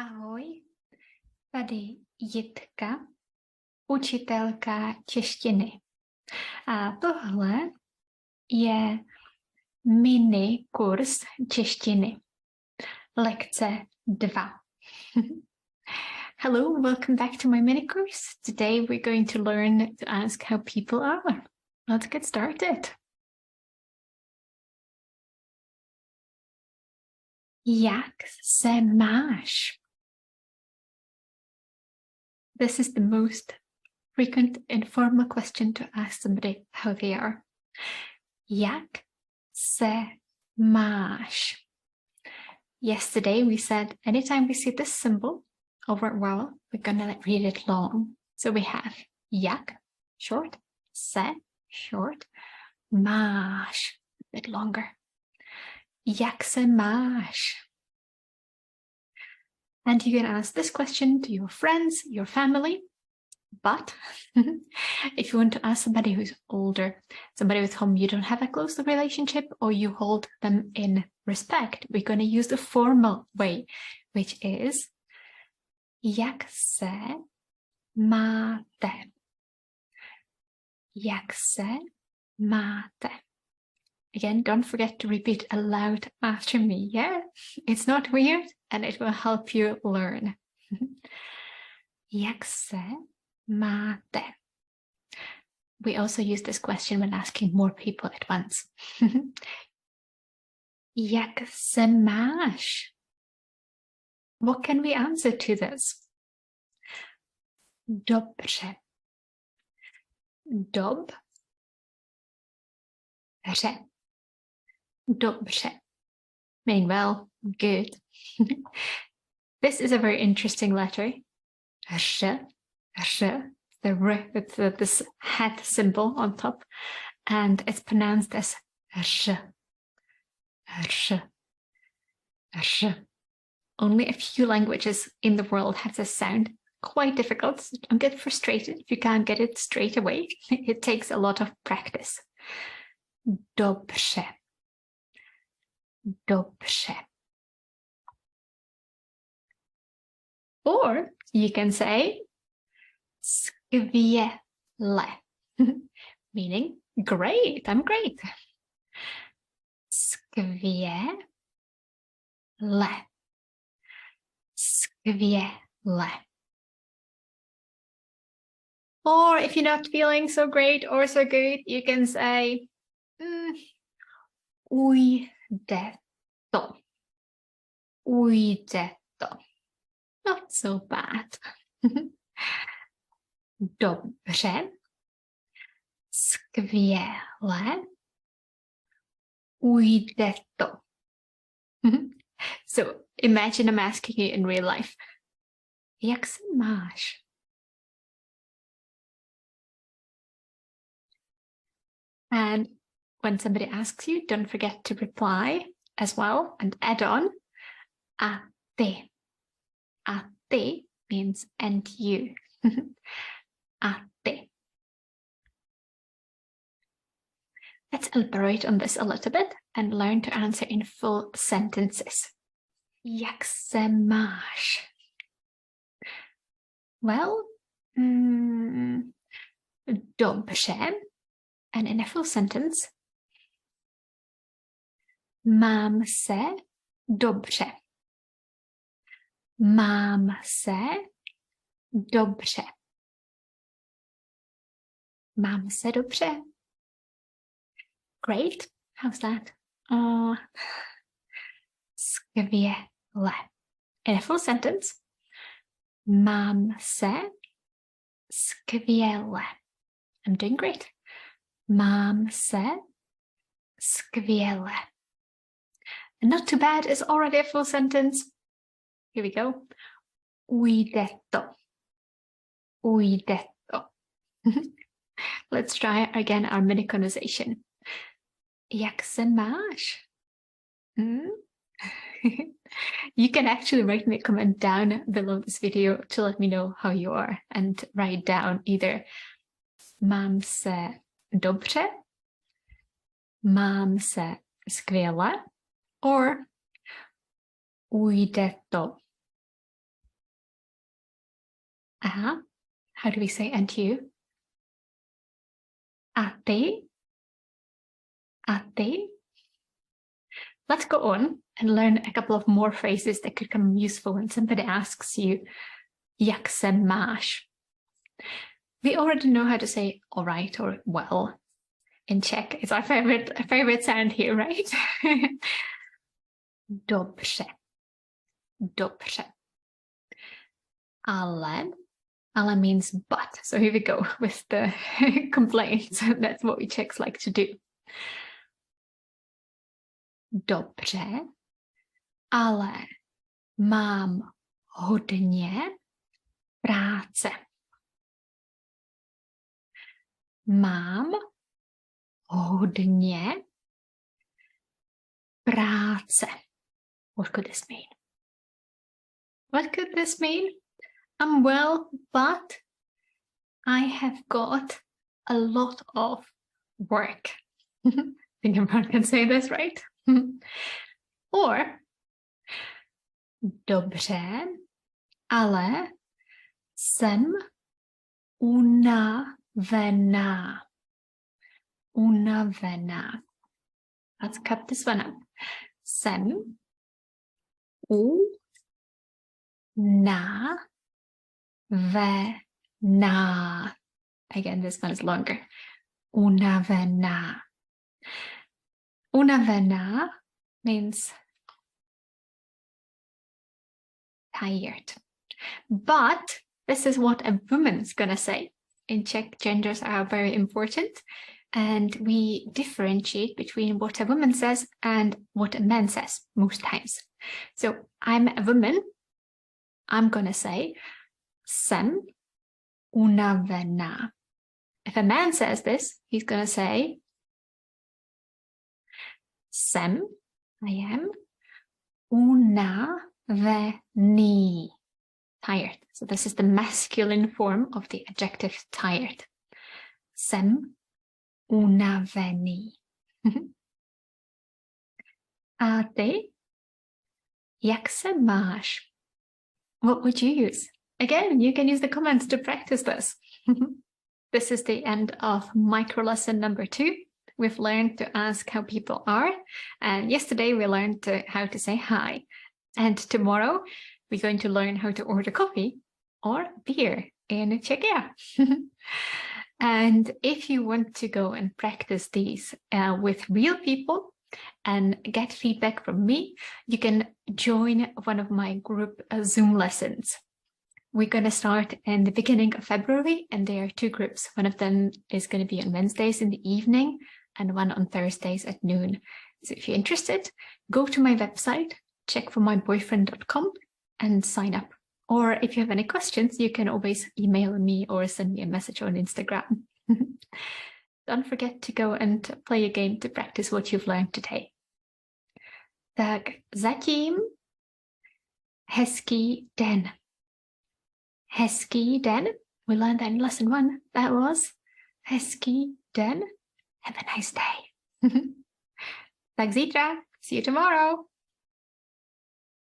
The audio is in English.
Ahoj, tady Jitka, učitelka češtiny. A tohle je mini kurz češtiny, lekce 2. Hello, welcome back to my mini course. Today we're going to learn to ask how people are. Let's get started. Jak se máš? This is the most frequent informal question to ask somebody how they are. Jak se máš? Yesterday we said anytime we see this symbol over a vowel, we're going to read it long. So we have jak, short, se, short, máš, a bit longer. Jak se máš? And you can ask this question to your friends, your family, but if you want to ask somebody who's older, somebody with whom you don't have a close relationship or you hold them in respect, we're going to use the formal way, which is jak se máte? Jak se máte? Again, don't forget to repeat aloud after me, yeah? It's not weird and it will help you learn. Jak se máte? We also use this question when asking more people at once. Jak se máš? What can we answer to this? Dobře. Dobře. Dobře. Meaning well, good. This is a very interesting letter. The R with this hat symbol on top, and it's pronounced as r. Only a few languages in the world have this sound. Quite difficult. Don't get frustrated if you can't get it straight away. It takes a lot of practice. Dobře. Dobře. Or you can say skvěle, meaning great, I'm great. Skvěle. Skvěle. Or if you're not feeling so great or so good, you can say ujde to. Ujde to. Not so bad. Dobře. Skvěle. Ujde to. So imagine I'm asking you in real life. Jak se máš? And when somebody asks you, don't forget to reply as well and add on a ty. A ty means and you. A ty. Let's elaborate on this a little bit and learn to answer in full sentences. Jak se máš? Well, dobře. And in a full sentence, mám se dobře. Mám se dobře. Mám se dobře. Great. How's that? Skvěle. In a full sentence, mám se skvěle. I'm doing great. Mám se skvěle. Not too bad is already a full sentence. Here we go. Ujde to. Ujde to. Let's try again our mini conversation. Jak se máš? You can actually write me a comment down below this video to let me know how you are and write down either mám se dobře, mám se skvěle, or ujde to. A. How do we say and you? A ty. A ty. Let's go on and learn a couple of more phrases that could come useful when somebody asks you, jak se máš? We already know how to say all right or well. In Czech, it's our favorite sound here, right? Dobře. Dobře. Ale means but. So here we go with the complaints. That's what we Czechs like to do. Dobře, ale mám hodně práce. Mám hodně práce. What could this mean? What could this mean? I'm well, but I have got a lot of work. I think everyone can say this, right? Or, dobře, ale jsem unavená. Unavená. Let's cut this one up. Jsem unavená. Again, this one is longer. Unavená. Unavená means tired. But this is what a woman's gonna say. In Czech, genders are very important, and we differentiate between what a woman says and what a man says most times. So I'm a woman. I'm gonna say jsem unavená. If a man says this, he's gonna say jsem, I am, unavený, tired. So this is the masculine form of the adjective tired. Jsem unavený. A ty? Jak se máš? What would you use? Again, you can use the comments to practice this. This is the end of micro lesson number 2. We've learned to ask how people are. And yesterday we learned how to say hi. And tomorrow we're going to learn how to order coffee or beer in Czechia. And if you want to go and practice these with real people and get feedback from me, you can join one of my group Zoom lessons. We're going to start in the beginning of February, and there are 2 groups. One of them is going to be on Wednesdays in the evening and one on Thursdays at noon. So if you're interested, go to my website, checkformyboyfriend.com, and sign up. Or if you have any questions, you can always email me or send me a message on Instagram. Don't forget to go and play a game to practice what you've learned today. Tak zatím hezký den. Hezký den. We learned that in lesson 1. That was hezký den. Have a nice day. Tak zítra. See you tomorrow.